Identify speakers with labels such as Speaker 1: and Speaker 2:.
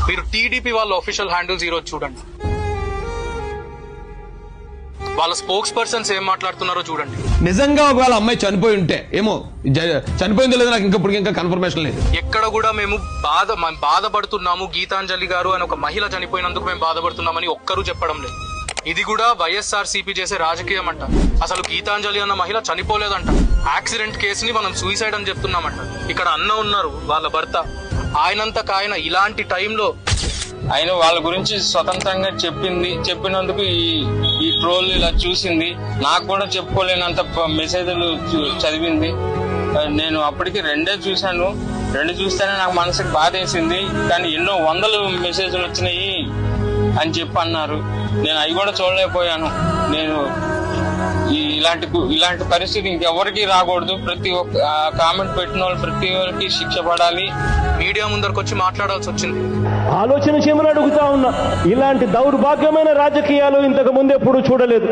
Speaker 1: మీరు టీడీపీ వాళ్ళ official handles ఈరోజు చూడండి, వాళ్ళ స్పోక్స్ పర్సన్స్ ఏం మాట్లాడుతున్నారో చూడండి.
Speaker 2: నిజంగా ఒకవేళ అమ్మాయి చనిపోయి ఉంటే ఏమో, చనిపోయిందో లేదో నాకు ఇంకా కన్ఫర్మేషన్ లేదు.
Speaker 1: ఎక్కడ కూడా మేము బాధపడుతున్నాము గీతాంజలి గారు అని ఒక మహిళ చనిపోయినందుకు మేము బాధపడుతున్నామని ఒక్కరూ చెప్పడం లేదు. ఇది కూడా వైఎస్ఆర్సీపీ చేసే రాజకీయం అంట. అసలు గీతాంజలి అన్న మహిళ చనిపోలేదంట, యాక్సిడెంట్ కేసుని మనం సూసైడ్ అని చెప్తున్నామంట. ఇక్కడ అన్న ఉన్నారు, వాళ్ళ భర్త, ఆయనంతకాయన ఇలాంటి టైంలో
Speaker 3: ఆయన వాళ్ళ గురించి స్వతంత్రంగా చెప్పినందుకు ఈ ట్రోల్ ఇలా చూసింది. నాకు కూడా చెప్పుకోలేనంత మెసేజ్లు చదివింది. నేను అప్పటికి రెండే చూశాను. రెండు చూస్తేనే నాకు మనసుకి బాధేసింది. కానీ ఎన్నో వందలు మెసేజ్లు వచ్చినాయి అని చెప్పి అన్నారు. నేను అవి కూడా చూడలేకపోయాను. నేను ఇలాంటి పరిస్థితి ఇంకెవరికి రాకూడదు. ప్రతి ఒక్క కామెంట్ పెట్టిన వాళ్ళు ప్రతి ఒక్కరికి శిక్ష పడాలి.
Speaker 1: మీడియా ముందరకు వచ్చి మాట్లాడాల్సి వచ్చింది.
Speaker 4: ఆలోచన చేయమని అడుగుతా ఉన్నా. ఇలాంటి దౌర్భాగ్యమైన రాజకీయాలు ఇంతకు ముందు ఎప్పుడు చూడలేదు.